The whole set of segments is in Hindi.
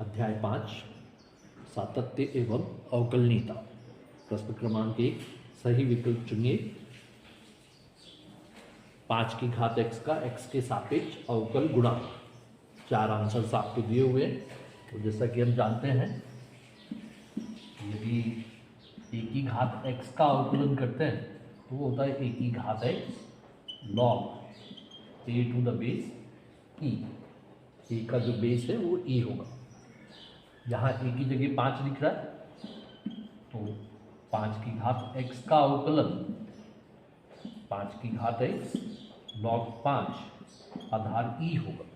अध्याय 5 सातत्य एवं अवकलनीयता। प्रश्न क्रमांक 1 सही विकल्प चुनिए। 5 की घात x का x के सापेक्ष अवकल गुणांक। 4 आंसर्स आपको दिए हुए हैं। तो जैसा कि हम जानते हैं, यदि a की घात x का अवकलन करते हैं तो वो होता है a की घात x log a to the base e। a का जो बेस है वो e होगा। यहाँ a की जगह 5 लिख रहा है तो 5 की घात x का अवकलन 5 की घात x log 5 आधार e होगा।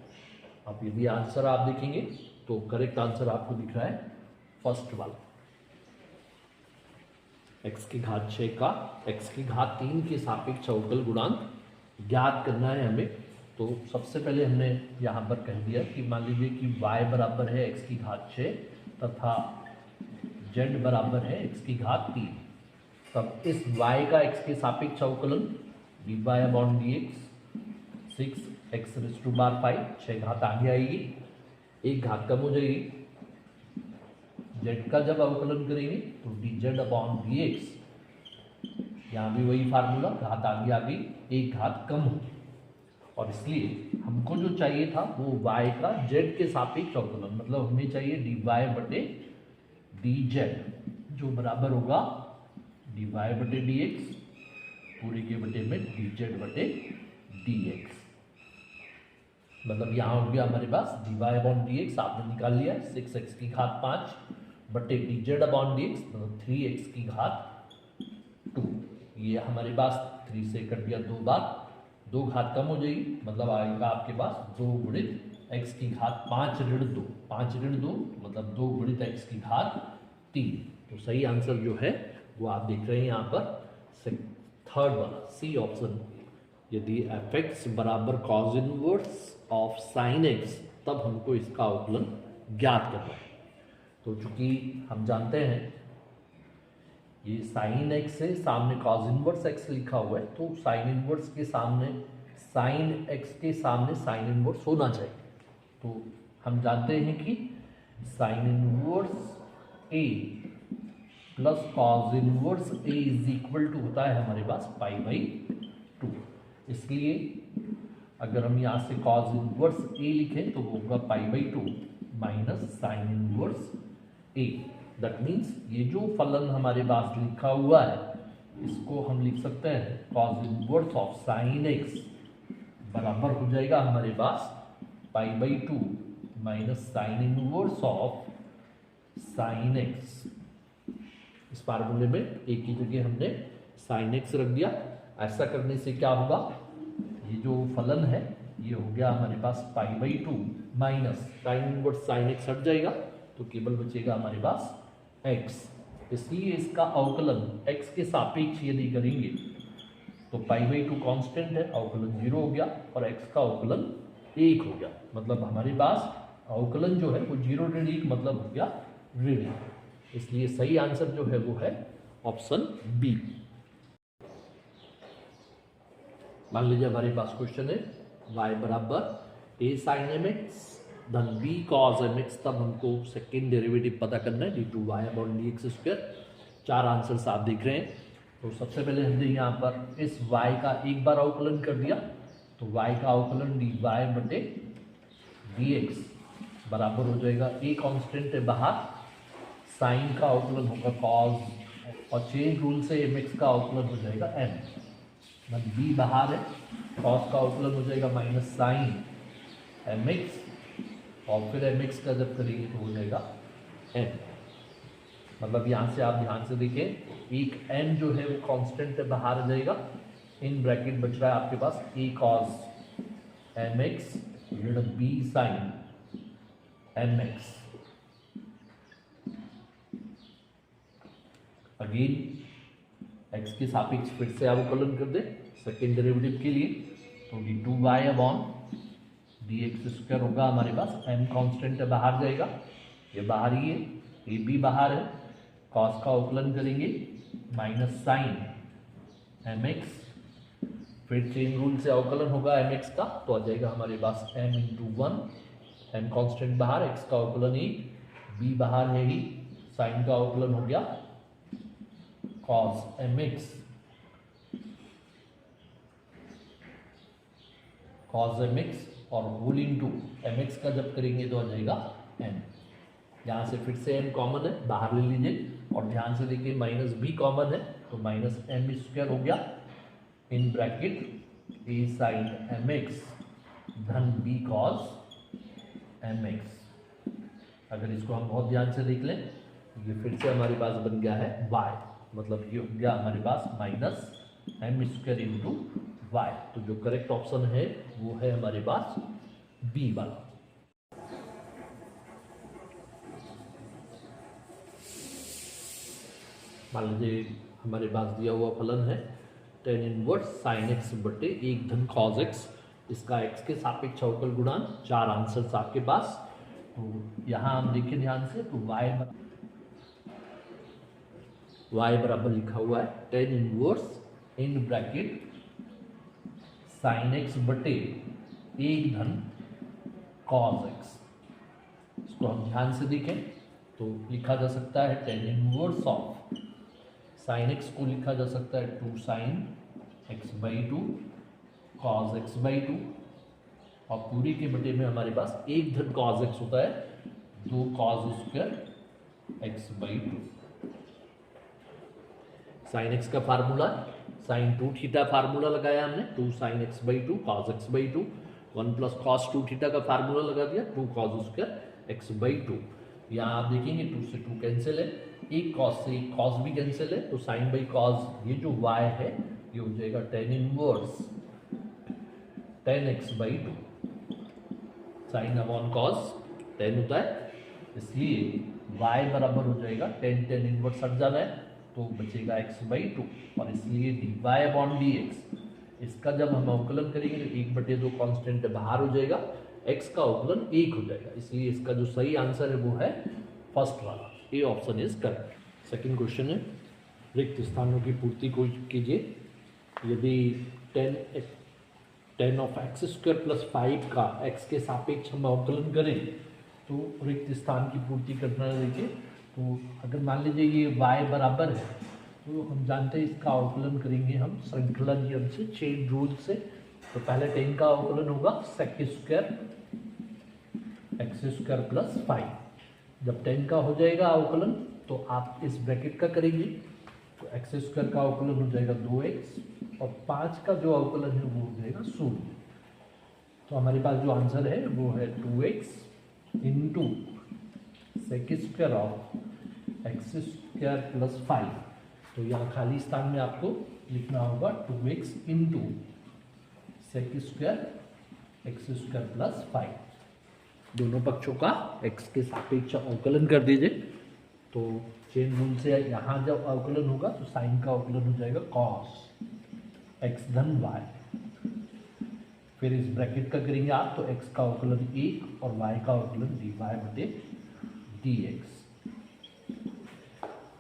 अब यदि आंसर आप देखेंगे तो करेक्ट आंसर आपको दिख रहा है फर्स्ट वाला। x की घात 6 का x की घात 3 के सापेक्ष अवकल गुणांक ज्ञात करना है हमें। तो सबसे पहले हमने यहाँ पर कह दिया कि मान लीजिए कि y बराबर है x की घात 6 तथा z बराबर है x की घात 3। तब इस y का x के सापेक्ष अवकलन dy अपॉन dx 6x⁵, 6 घात आगे आएगी, एक घात कम हो जाएगी। z का जब अवकलन करेंगे तो dz अपॉन dx, यहाँ भी वही फार्मूला, घात आगे आ गई, एक घात कम होगी। और इसलिए हमको जो चाहिए था वो y का z के सापेक्ष अवकलन, मतलब हमें चाहिए dy बटे dz, जो बराबर होगा dy बटे dx पूरे के बटे में dz बटे dx। मतलब यहाँ हो गया हमारे पास dy अपॉन dx आपने निकाल लिया 6x की घात 5 बटे dz अपॉन dx, मतलब 3x की घात 2। ये हमारे पास 3 से कट गया 2 बार, 2 घात कम हो जाएगी, मतलब आएगा आपके पास 2 गुणित x की घात 5 ऋण 2, 5 ऋण 2 मतलब 2 गुणित x की घात 3। तो सही आंसर जो है वो आप देख रहे हैं यहाँ पर थर्ड वाला सी ऑप्शन। यदि fx बराबर cos inverse of sin x तब हमको इसका अवकलन ज्ञात करना है। तो चूंकि हम जानते हैं ये sin x है, सामने cos इनवर्स x लिखा हुआ है, तो sin इनवर्स के सामने sin x के सामने sin इनवर्स होना चाहिए। तो हम जानते हैं कि sin inverse a plus cos inverse a is equal to होता है हमारे पास π/2। इसलिए अगर हम यहाँ से cos इनवर्स a लिखें तो वो होगा π/2 minus sine inverse a। That means ये जो फलन हमारे पास लिखा हुआ है इसको हम लिख सकते हैं cos inverse of sine x बराबर हो जाएगा हमारे पास π/2 minus sine inverse of sine x। इस फार्मूले में एक की जगह हमने साइन x रख दिया। ऐसा करने से क्या होगा, ये जो फलन है ये हो गया हमारे पास π/2 minus sine inverse sine x हट जाएगा तो केवल बचेगा हमारे पास x। इसलिए इसका अवकलन x के सापेक्ष यदि करेंगे तो π/2 कांस्टेंट है, अवकलन 0 हो गया और x का अवकलन 1 हो गया। मतलब हमारे पास अवकलन जो है वो 0 ऋण 1 मतलब हो गया ऋण 1। इसलिए सही आंसर जो है वो है ऑप्शन बी। मान लीजिए हमारे पास क्वेश्चन है y बराबर a sin mx धन b cos mx, तब हमको सेकेंड डेरिवेटिव पता करना है d2y अपॉन dx²। 4 आंसर्स आप देख रहे हैं। तो सबसे पहले हमने यहाँ पर इस y का एक बार अवकलन कर दिया तो y का अवकलन dy बटे dx बराबर हो जाएगा, a कांस्टेंट है बाहर, साइन का अवकलन होगा cos और चेन रूल से mx का अवकलन हो जाएगा m, मतलब b बाहर है, cos का अवकलन हो जाएगा माइनस साइन mx और फिर mx का जब करेंगे तो हो जाएगा n। मतलब यहाँ से आप ध्यान से देखें, एक n जो है वो कांस्टेंट है बाहर आ जाएगा, इन ब्रैकेट बच रहा है आपके पास a cos mx ऋण b sin mx। Again x के सापेक्ष फिर से अवकलन कर दे सेकेंड डेरिवेटिव के लिए तो d2y अपॉन dx² होगा हमारे पास, m कांस्टेंट है बाहर जाएगा, ये बाहर ही है, a भी बाहर है, cos का अवकलन करेंगे माइनस साइन mx, फिर चेन रूल से अवकलन होगा mx का तो आ जाएगा हमारे पास m × 1 एम कांस्टेंट बाहर, एक्स का अवकलन 1, बी बाहर है ही, साइन का अवकलन हो गया cos mx, cos mx और होल इंटू mx का जब करेंगे तो आ जाएगा m। यहाँ से फिर से m कॉमन है, बाहर ले लीजिए और ध्यान से देखिए माइनस b कॉमन है तो माइनस m स्क्वायर हो गया in bracket a sine mx धन b cos mx। अगर इसको हम बहुत ध्यान से देख लें ये फिर से हमारे पास बन गया है y, मतलब ये हो गया हमारे पास minus m square into y। तो जो करेक्ट ऑप्शन है वो है हमारे पास बी वाला। मान लीजिए हमारे पास दिया हुआ फलन है tan इनवर्स साइन एक्स बटे 1 धन cos x, इसका x के सापेक्ष अवकल गुणांक, 4 आंसर्स आपके पास। तो यहाँ हम देखें ध्यान से तो y बराबर लिखा हुआ है tan inverse in bracket sine x बटे 1 धन cos x। इसको हम ध्यान से देखें तो लिखा जा सकता है tan inverse of sine x को लिखा जा सकता है 2 sine x by 2 cos x by 2 और पूरी के बटे में हमारे पास 1 धन कॉस एक्स होता है 2 cos square x by 2। Sine x का फार्मूला साइन 2 थीटा फार्मूला लगाया हमने 2 sine x by 2 cos x by 2, 1 plus cos 2 theta का फार्मूला लगा दिया 2 कॉस स्क्वायर एक्स बाई 2। यहाँ आप देखेंगे 2 से 2 कैंसिल है, एक कॉस से एक कॉस भी कैंसिल है तो साइन बाई कॉस ये जो y है ये हो जाएगा tan inverse tan x by 2। Sine upon cos tan होता है इसलिए y बराबर हो जाएगा tan इनवर्स हट जाना है तो बचेगा x बाई 2 और इसलिए dy अपॉन dx इसका जब हम अवकलन करेंगे तो 1/2 कांस्टेंट बाहर हो जाएगा, x का अवकलन 1 हो जाएगा, इसलिए इसका जो सही आंसर है वो है फर्स्ट वाला, A option is correct. Second question है रिक्त स्थानों की पूर्ति को कीजिए। यदि tan of x square plus 5 का x के सापेक्ष हम अवकलन करें तो रिक्त स्थान की पूर्ति करना देखिए। तो अगर मान लीजिए ये y बराबर है तो हम जानते हैं इसका अवकलन करेंगे हम श्रृंखला नियम से, चेन रूल से। तो पहले tan का अवकलन होगा sec square x square plus 5। जब 10 का हो जाएगा अवकलन तो आप इस ब्रैकेट का करेंगे तो एक्स स्क्वायर का अवकलन हो जाएगा 2x और 5 का जो अवकलन है वो हो जाएगा 0। तो हमारे पास जो आंसर है वो है 2x into sec square of x square plus 5। तो यहाँ खाली स्थान में आपको लिखना होगा 2x into sec square x square plus 5। दोनों पक्षों का x के सापेक्ष अवकलन कर दीजिए। तो चेन रूल से यहाँ जब अवकलन होगा तो साइन का अवकलन हो जाएगा cos x धन y। फिर इस ब्रैकेट का करेंगे आप तो x का अवकलन 1 और y का अवकलन dy बटे dx।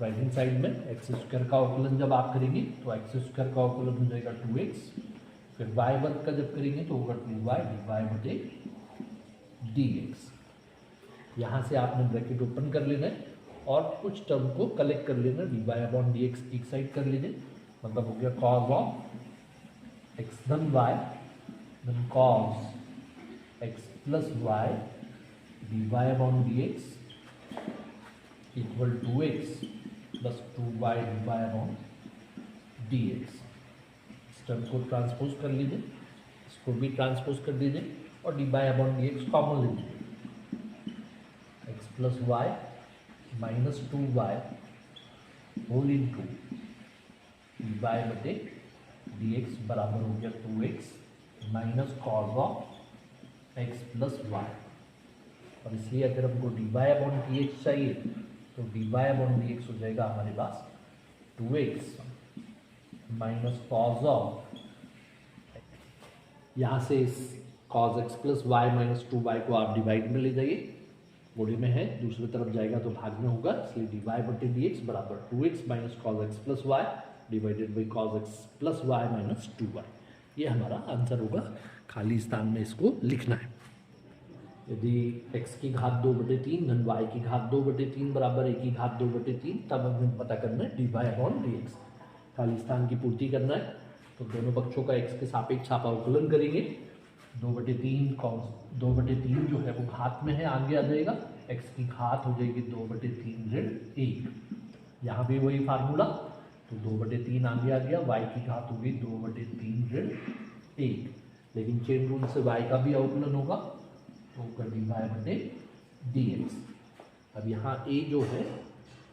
राइट हैंड साइड में एक्स स्क्वायर का अवकलन जब आप करेंगे तो एक्स स्क्वायर का अवकलन हो जाएगा 2x, फिर y वर्ग का जब करेंगे तो होगा 2y dy बटे dx। यहाँ से आपने ब्रैकेट ओपन कर लेना है और कुछ टर्म को कलेक्ट कर लेना, dy अपॉन dx एक साइड कर लीजिए, मतलब हो गया cos ऑफ x धन y धन cos x plus y dy upon dx equal 2x plus 2y dy upon dx। इस टर्म को ट्रांसपोज कर लीजिए, इसको भी ट्रांसपोज कर दीजिए और dy अपॉन dx कॉमन ले लीजिए। x plus y minus 2y whole into dy बटे dx बराबर हो गया 2x minus cos of x plus y। और इसलिए अगर हमको dy अपॉन dx चाहिए तो dy अपॉन dx हो जाएगा हमारे पास 2x माइनस कॉस ऑफ, यहाँ से इस cos x plus y minus 2y को आप डिवाइड में ले जाइए, बॉडी में है दूसरी तरफ जाएगा तो भाग में होगा, इसलिए dy बटे dx बराबर 2x minus cos x plus y divided by cos x plus y minus 2y। ये हमारा आंसर होगा, खाली स्थान में इसको लिखना है। यदि x की घात 2/3 धन y की घात 2/3 बराबर a की घात 2/3, तब हमें पता करना है dy अपॉन dx। खाली स्थान की पूर्ति करना है, तो दोनों पक्षों का x के सापेक्ष आप अवकलन करेंगे। 2/3 जो है वो घात में है, आगे आ जाएगा, x की घात हो जाएगी 2/3 ऋण 1। यहाँ भी वही फार्मूला, तो 2/3 आगे आ गया, y की घात होगी 2/3 ऋण 1। लेकिन चेन रूल से y का भी अवकलन होगा, तो कर dy बटे dx। अब यहाँ a जो है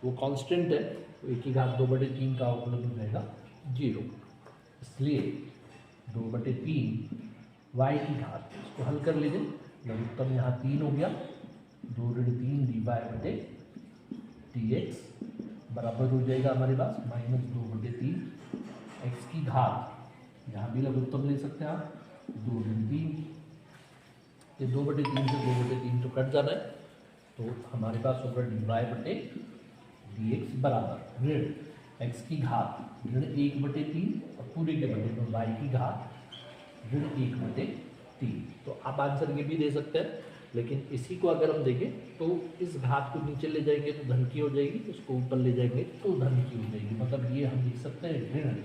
वो कांस्टेंट है, तो a की घात 2/3 का अवकलन हो जाएगा 0। इसलिए 2/3 y की घात, इसको हल कर लीजिए, लघुत्तम यहाँ 3 हो गया, 2 ऋण 3 dy बटे dx बराबर हो जाएगा हमारे पास -2/3 x की घात, यहाँ भी लघुत्तम ले सकते हैं आप, 2 ऋण 3, ये 2/3 से 2/3 तो कट जाना है, तो हमारे पास होगा dy बटे dx बराबर ऋण x की घात ऋण 1/3 और पूरे के बटे में y की घात ऋण 1/3। तो आप आंसर ये भी दे सकते हैं, लेकिन इसी को अगर हम देखें तो इस घात को नीचे ले जाएंगे तो धन की हो जाएगी, इसको ऊपर ले जाएंगे तो धन की हो जाएगी। मतलब ये हम लिख सकते हैं ऋण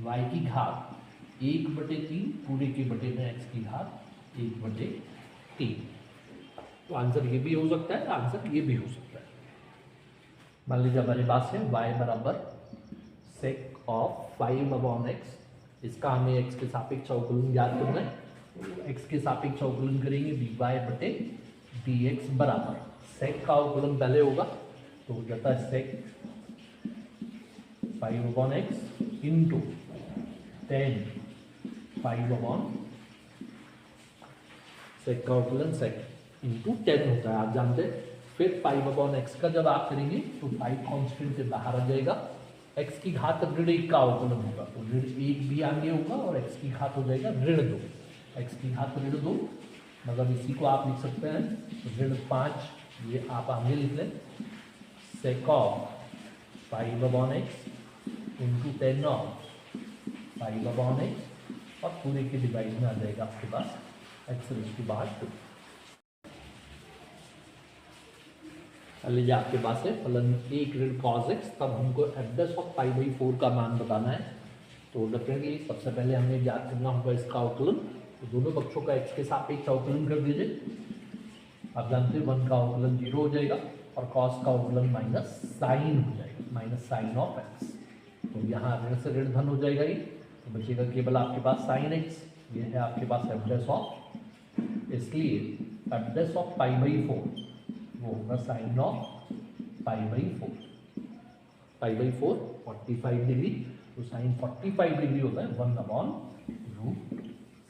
y की घात 1/3 पूरे के बटे में x की घात 1/3। तो आंसर ये भी हो सकता है, आंसर ये भी हो सकता है। मान लीजिए हमारे पास है y बराबर sec ऑफ 5/x, इसका हमें x के सापेक्ष अवकलन ज्ञात करना है, तो x के सापेक्ष अवकलन करेंगे dy बटे dx बराबर sec का अवकलन पहले होगा, तो हो जाता है sec 5/x इंटू 10 5/, sec का अवकलन sec इंटू 10 होता है, आप जानते हैं। फिर 5/x का जब आप करेंगे तो 5 कांस्टेंट से बाहर आ जाएगा, x की घात ऋण 1 का अवकलन होगा, तो ऋण 1 भी आगे होगा और x की घात हो जाएगा ऋण 2, x की घात ऋण 2, मतलब इसी को आप लिख सकते हैं ऋण 5, ये आप आगे लिख लें, sec of 5/x into 10 of 5/x और पूरे के डिवाइड में आ जाएगा आपके पास x⁻²। लीजिए आपके पास है फलन 1 ऋण cos x, तब हमको f' ऑफ 5/4 का मान बताना है। तो डेफिनेटली सबसे पहले हमें ज्ञात करना होगा इसका अवकलन, तो दोनों पक्षों का x के सापेक्ष अवकलन कर दीजिए। आप जानते हैं 1 का अवकलन 0 हो जाएगा और cos का अवकलन माइनस साइन हो जाएगा, माइनस साइन ऑफ x। तो यहाँ ऋण से ऋण धन हो जाएगा ये, तो बचेगा केवल आपके पास साइन x, ये है आपके पास f' ऑफ, इसलिए f' ऑफ 5/4 वो होगा साइन ऑफ 5/4, 45 डिग्री, तो साइन 45 डिग्री होता है 1/√।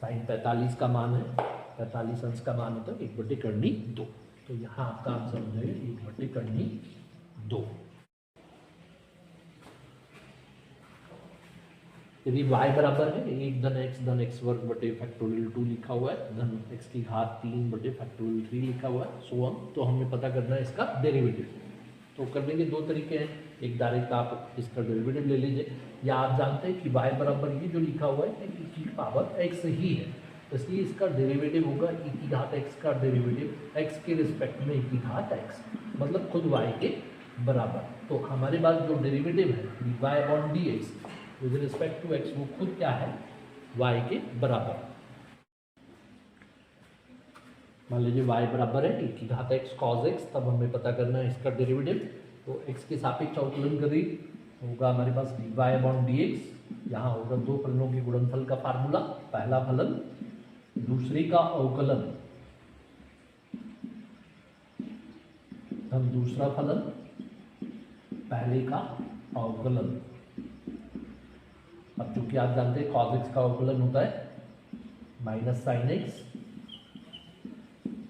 साइन 45 का मान है, 45 अंश का मान होता है 1/2, तो यहाँ आपका आंसर हो जाएगा 1/2। यदि y बराबर है 1 धन x वर्ग बटे फैक्टोरियल 2 लिखा हुआ है, धन x की घात 3 बटे फैक्टोरियल 3 लिखा हुआ है, सो ऑन, तो हमें पता करना है इसका डेरिवेटिव। तो करने के दो तरीके हैं, एक डायरेक्ट आप इसका डेरिवेटिव ले लीजिए, या आप जानते हैं कि y बराबर ये जो लिखा हुआ है e की पावर x ही है, इसलिए इसका डेरिवेटिव होगा e की घात x का डेरिवेटिव x के रिस्पेक्ट में e की घात x, मतलब खुद y के बराबर। तो हमारे पास जो डेरिवेटिव है dy upon dx with respect to x, वो खुद क्या है y के बराबर। मान लीजिए y बराबर है e की घात x cos x, तब हमें पता करना है इसका डेरिवेटिव, तो x के सापेक्ष अवकलन करिए, होगा हमारे पास dy अपॉन dx। यहाँ होगा दो फलनों के गुणनफल का फार्मूला, पहला फलन दूसरे का अवकलन धन दूसरा फलन पहले का अवकलन। अब चूंकि आप जानते हैं cos x का अवकलन होता है माइनस साइन x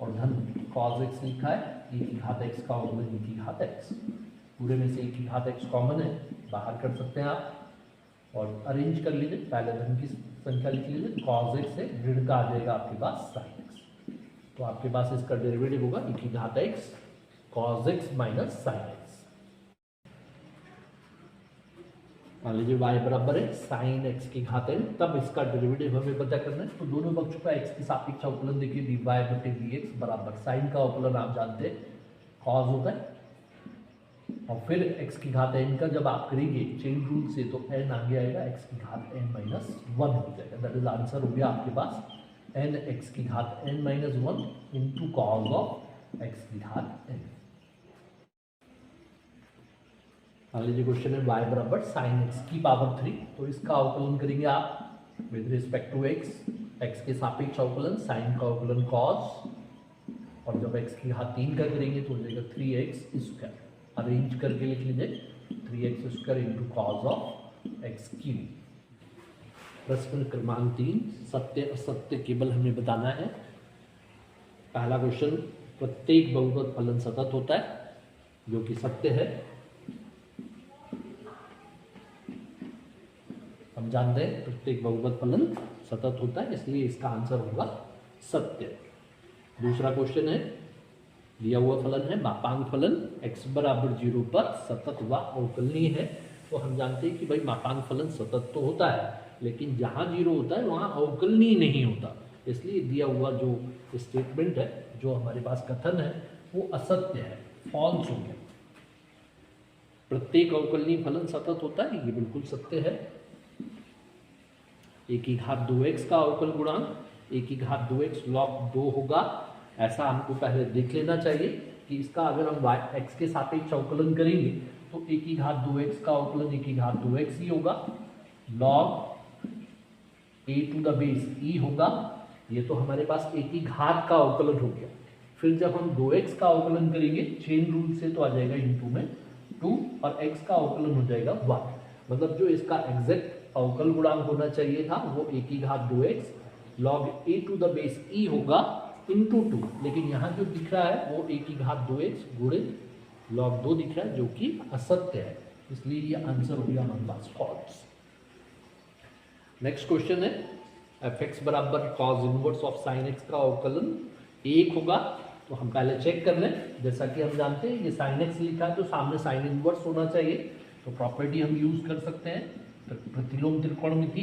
और धन cos x लिखा है e की घात x का अवकलन e की घात x, पूरे में से e की घात x कॉमन है, बाहर कर सकते हैं आप और अरेंज कर लीजिए, पहले धन की संख्या लिख लीजिए, cos x से ऋण का आ जाएगा आपके पास sin x, तो आपके पास इसका डेरिवेटिव होगा e की घात x cos x minus sin x। मान लीजिए y बराबर है साइन एक्स की घात n, तब इसका डेरिवेटिव हमें पता करना है। तो दोनों पक्षों का x के सापेक्ष अवकलन देखिए, dy बटे dx बराबर साइन का अवकलन आप जानते हैं cos होता है, और फिर x की घात n का जब आप करेंगे चेन रूल से तो n आगे आएगा, x की घात n माइनस 1 हो जाएगा। दैट इज आंसर हो गया आपके पास n x की घात n minus 1 into cos of x की घात n। मान लीजिए क्वेश्चन है y बराबर साइन एक्स की पावर 3, तो इसका अवकलन करेंगे आप विद रिस्पेक्ट टू x के सापेक्ष अवकलन साइन का अवकलन cos, और जब x की घात 3 का करेंगे तो हो जाएगा 3x स्क्वायर, अरेंज करके लिख लीजिए 3x square into cos of x cube. प्रश्न क्रमांक 3, सत्य असत्य केवल हमें बताना है। पहला क्वेश्चन, प्रत्येक बहुपद फलन सतत होता है, जो कि सत्य है। हम जानते हैं प्रत्येक बहुपद फलन सतत होता है, इसलिए इसका आंसर होगा सत्य। दूसरा क्वेश्चन है, दिया हुआ फलन है मापांक फलन x बराबर 0 पर सतत व अवकलनीय है। तो हम जानते हैं कि भाई मापांक फलन सतत तो होता है, लेकिन जहाँ 0 होता है वहाँ अवकलनीय नहीं होता, इसलिए दिया हुआ जो स्टेटमेंट है, जो हमारे पास कथन है, वो असत्य है, फॉल्स हो गया। प्रत्येक अवकलनीय फलन सतत होता है, ये बिल्कुल सत्य है। a की घात 2x का अवकल गुणांक a की घात 2x log 2 होगा, ऐसा हमको पहले देख लेना चाहिए कि इसका अगर हम x के सापेक्ष अवकलन करेंगे तो a की घात 2x का अवकलन a की घात 2x ही होगा, log a to the base e होगा। ये तो हमारे पास a की घात का अवकलन हो गया। फिर जब हम 2x का अवकलन करेंगे चेन रूल से तो आ जाएगा इंटू में 2, और x का अवकलन हो जाएगा 1। मतलब जो इसका एग्जैक्ट अवकल गुणांक होना चाहिए था वो a की घात 2x log a to the base e होगा इंटू 2, लेकिन यहाँ जो दिख रहा है वो a की घात 2x गुणित log 2 दिख रहा है, जो कि असत्य है, इसलिए ये आंसर हो गया हमारे पास फॉल्स। नेक्स्ट क्वेश्चन है, fx बराबर cos inverse of sin x का अवकलन 1 होगा। तो हम पहले चेक कर लें, जैसा कि हम जानते हैं ये sin x लिखा है तो सामने sin इनवर्स होना चाहिए, तो प्रॉपर्टी हम यूज कर सकते हैं प्रतिलोम त्रिकोणमिति,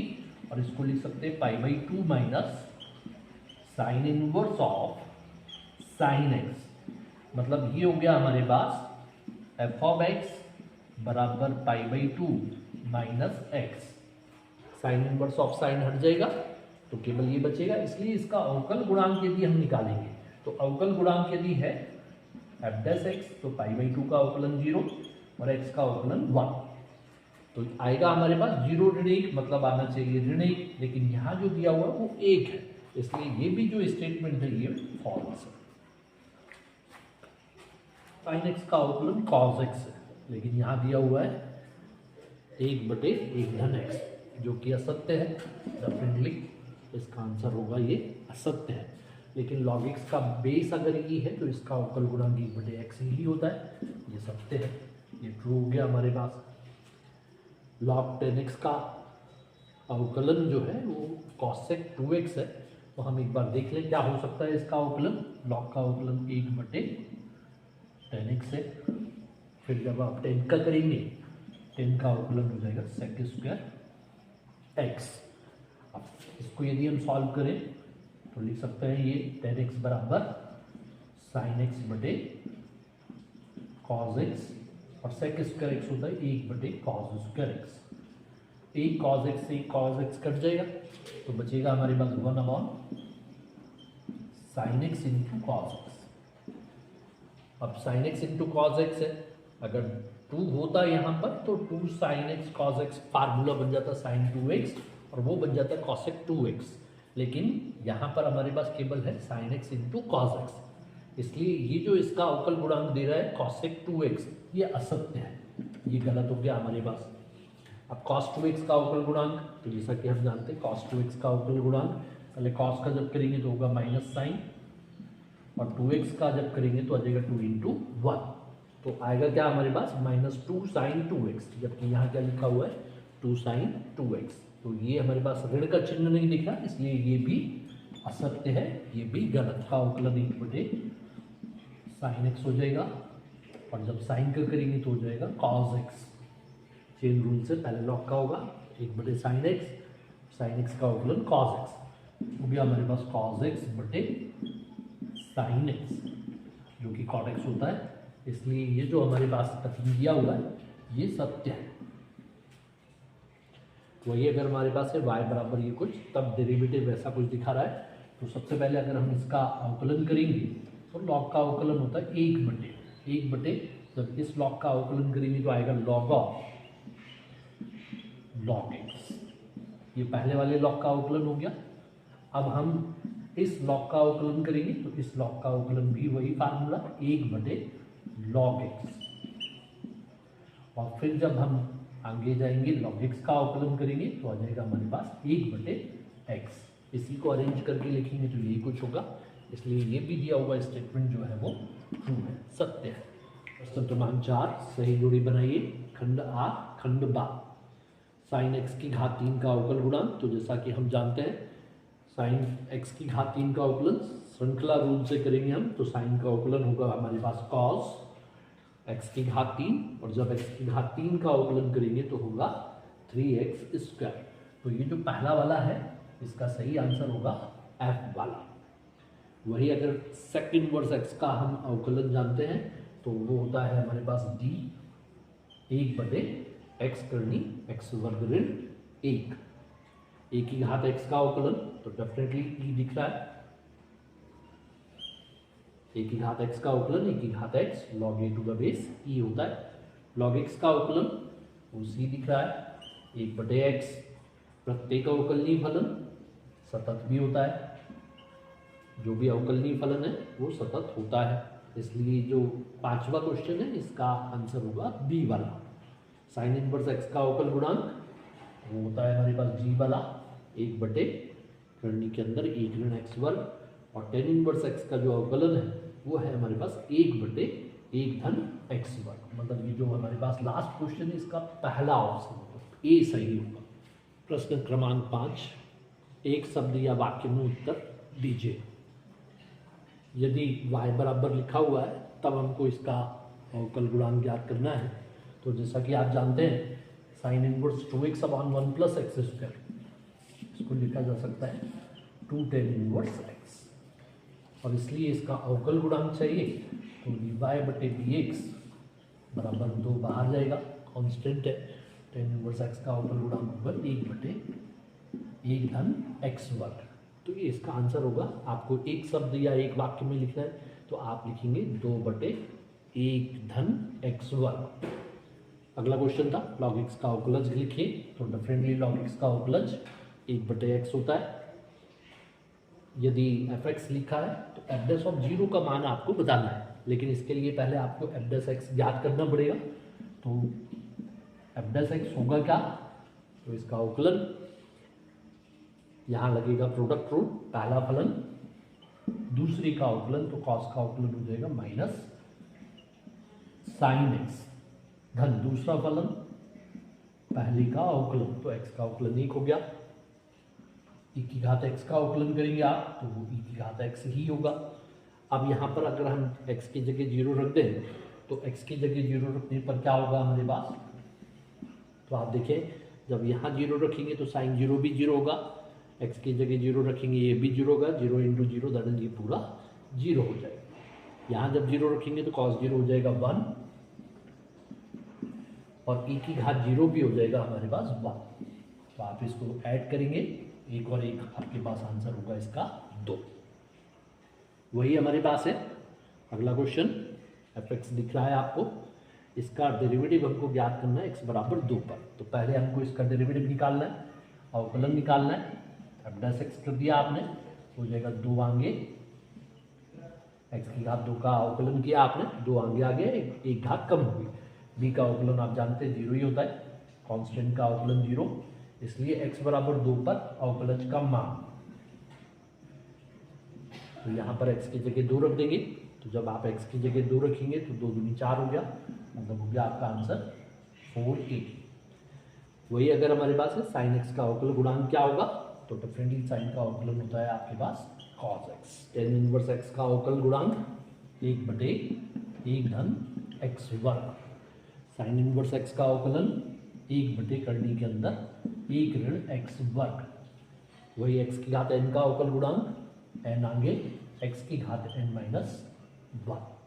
और इसको लिख सकते हैं pi by 2 minus sine inverse of sine x. मतलब ये हो गया हमारे पास एफ ऑफ एक्स बराबर pi by 2 minus x. Sign inverse of sign हट जाएगा तो केवल ये बचेगा, इसलिए इसका अवकल गुणांक यदि हम निकालेंगे तो अवकल गुणांक यदि है एफ डैश एक्स तो पाई बाई 2 का अवकलन 0 और एक्स का अवकलन 1, तो आएगा हमारे पास 0 ऋण 1, मतलब आना चाहिए ऋण 1, लेकिन यहाँ जो दिया हुआ है वो 1 है, इसलिए ये भी जो स्टेटमेंट है ये फॉल्स है। साइन एक्स का अवकलन कॉस एक्स है, लेकिन यहाँ दिया हुआ है 1/1 धन एक्स, जो कि असत्य है। डेफिनेटली इसका आंसर होगा ये असत्य है, लेकिन log x का बेस अगर ये है तो इसका अवकल गुणांक 1/x ही होता है, ये सत्य है, ये ट्रू हो गया हमारे पास। log 10x का अवकलन जो है वो cosec 2x है, तो हम एक बार देख लें क्या हो सकता है इसका अवकलन। log का अवकलन 1/10x है, फिर जब आप 10 का करेंगे 10 का अवकलन हो जाएगा sec स्क्वायर x। अब इसको यदि हम सॉल्व करें तो लिख सकते हैं ये 10x बराबर sin x बटे cos x, और sec स्क्वायर x होता है 1/cos स्क्वायर x। एक cos x से cos x कट जाएगा तो बचेगा हमारे पास 1/sin x into cos x। अब sin x into cos x है, अगर 2 होता यहाँ पर तो 2 sin x cos x formula बन जाता sin 2x और वो बन जाता है cosec 2x, लेकिन यहाँ पर हमारे पास केवल है sin x into cos x, इसलिए ये जो इसका अवकल गुणांक दे रहा है cosec 2x ये असत्य है, ये गलत हो गया हमारे पास। अब cos 2x का अवकल गुणांक, तो जैसा कि हम जानते हैं cos 2x का अवकल गुणांक पहले cos का जब करेंगे तो होगा माइनस साइन, और 2x का जब करेंगे तो आ जाएगा 2 इंटू 1, तो आएगा क्या हमारे पास -2 sin 2x, जबकि यहाँ क्या लिखा हुआ है 2 sin 2x, तो ये हमारे पास ऋण का चिन्ह नहीं दिख रहा, इसलिए ये भी असत्य है, ये भी गलत का अवकलन 1/sin x हो जाएगा, और जब साइन का करेंगे तो हो जाएगा cos x। चेन रूल से पहले लॉग का होगा 1 बटे साइन एक्स का अवकलन कॉस एक्स, वो भी हमारे पास कॉस एक्स बटे साइन एक्स जो कि कॉट एक्स होता है। इसलिए ये जो हमारे पास कथन दिया हुआ है ये सत्य है। वही अगर हमारे पास है y बराबर ये कुछ, तब डेरिवेटिव वैसा कुछ दिखा रहा है, तो सबसे पहले अगर हम इसका अवकलन करेंगे तो लॉग का अवकलन होता है 1 बटे जब इस लॉग का अवकलन करेंगे तो आएगा लॉग ऑफ लॉग एक्स। ये पहले वाले लॉग का अवकलन हो गया। अब हम इस लॉग का अवकलन करेंगे तो इस लॉग का अवकलन भी वही फार्मूला 1 बटे लॉग एक्स, और फिर जब हम आगे जाएंगे लॉग एक्स का अवकलन करेंगे तो आ जाएगा हमारे पास 1 बटे एक्स। इसी को अरेंज करके लिखेंगे तो यही कुछ होगा। इसलिए ये भी दिया हुआ स्टेटमेंट जो है वो ट्रू है, सत्य है। प्रश्न क्रमांक 4, सही जोड़ी बनाइए। खंड आ खंड बा, साइन एक्स की घात 3 का अवकल गुणांक। तो जैसा कि हम जानते हैं साइन एक्स की घात 3 का अवकलन श्रृंखला रूल से करेंगे हम, तो साइन का अवकलन होगा हमारे पास कॉस एक्स की घात 3, और जब एक्स की घात 3 का अवकलन करेंगे तो होगा 3x²। तो ये जो पहला वाला है इसका सही आंसर होगा एफ वाला। वही अगर सेक इनवर्स एक्स का हम अवकलन जानते हैं तो वो होता है हमारे पास d 1/x करनी x वर्ग ऋण 1, a की घात x का अवकलन, तो डेफिनेटली e दिख रहा है, a की घात x का अवकलन a की घात x log a to the base e होता है। log x का अवकलन वो c दिख रहा है 1/x, प्रत्येक अवकलनीय फलन सतत भी होता है, जो भी अवकलनीय फलन है वो सतत होता है। इसलिए जो 5वां क्वेश्चन है इसका आंसर होगा बी वाला। साइन इनवर्स एक्स का अवकल गुणांक वो होता है हमारे पास जी वाला 1 करनी के अंदर 1 ऋण एक्स वर्ग, और टेन इनवर्स एक्स का जो अवकलन है वो है हमारे पास 1/1 धन एक्स वर्ग। मतलब ये जो हमारे पास लास्ट क्वेश्चन है इसका पहला ऑप्शन होगा, ए सही होगा। प्रश्न क्रमांक 5, एक शब्द या वाक्य में उत्तर दीजिए। यदि y बराबर लिखा हुआ है तब हमको इसका अवकल गुणांक ज्ञात करना है। तो जैसा कि आप जानते हैं साइन इनवर्स 2x/1 + x², इसको लिखा जा सकता है 2 tan इनवर्स x, और इसलिए इसका अवकल गुणांक चाहिए तो dy/dx बराबर 2 बाहर जाएगा, कांस्टेंट है। tan इनवर्स x का अवकल गुणांक होगा 1/1 धन x वर्ग। तो ये इसका आंसर होगा। आपको एक शब्द या एक वाक्य में लिखना है तो आप लिखेंगे 2/1 धन x वर्ग। अगला क्वेश्चन था log x का अवकलज लिखिए, तो डेफिनेटली log x का अवकलज 1/x होता है। यदि fx लिखा है तो f' का मान आपको बताना है, लेकिन इसके लिए पहले आपको f' ज्ञात करना पड़ेगा। तो f' होगा क्या, तो इसका अवकलन यहाँ लगेगा प्रोडक्ट रूल, पहला फलन दूसरी का अवकलन, तो कॉस का अवकलन हो जाएगा माइनस साइन एक्स धन दूसरा फलन पहली का अवकलन, तो x का अवकलन 1 हो गया। e की घात x का अवकलन करेंगे आप तो वो e की घात x ही होगा। अब यहाँ पर अगर हम x की जगह 0 रख दें तो x की जगह 0 रखने पर क्या होगा हमारे पास, तो आप देखें जब यहाँ 0 रखेंगे तो साइन 0 भी 0 होगा, x की जगह 0 रखेंगे ये भी 0 होगा, 0 × 0 दैट इज ये पूरा 0 हो जाएगा। यहाँ जब 0 रखेंगे तो cos 0 हो जाएगा 1, और e की घात 0 भी हो जाएगा हमारे पास 1। तो आप इसको ऐड करेंगे, एक और एक आपके पास आंसर होगा इसका 2। वही हमारे पास है अगला क्वेश्चन, fx दिख रहा है आपको, इसका डेरिवेटिव हमको ज्ञात करना है x बराबर 2 पर। तो पहले हमको इसका डेरिवेटिव निकालना है, अवकलन निकालना है। f' कर दिया आपने, हो जाएगा 2 आगे x की घात 2 का अवकलन किया आपने, 2 आगे आ गया, एक घात कम हो गई। b का अवकलन आप जानते हैं 0 ही होता है, कांस्टेंट का अवकलन 0, इसलिए x बराबर 2 पर अवकलज का मान, तो यहाँ पर x की जगह 2 रख देंगे। तो जब आप x की जगह 2 रखेंगे तो 2 दूनी 4 हो गया, मतलब हो गया आपका आंसर 4a। वही अगर हमारे पास है साइन x का अवकल गुणांक क्या होगा, तो डेफिनेटली साइन का अवकलन होता है आपके पास cos x। tan inverse x का अवकल गुणांक 1/1 धन x वर्ग, साइन इनवर्स x का अवकलन 1 बटे करनी के अंदर 1 ऋण एक्स वर्ग, वही एक्स की घात n का अवकल गुणांक n आगे x की घात n माइनस 1।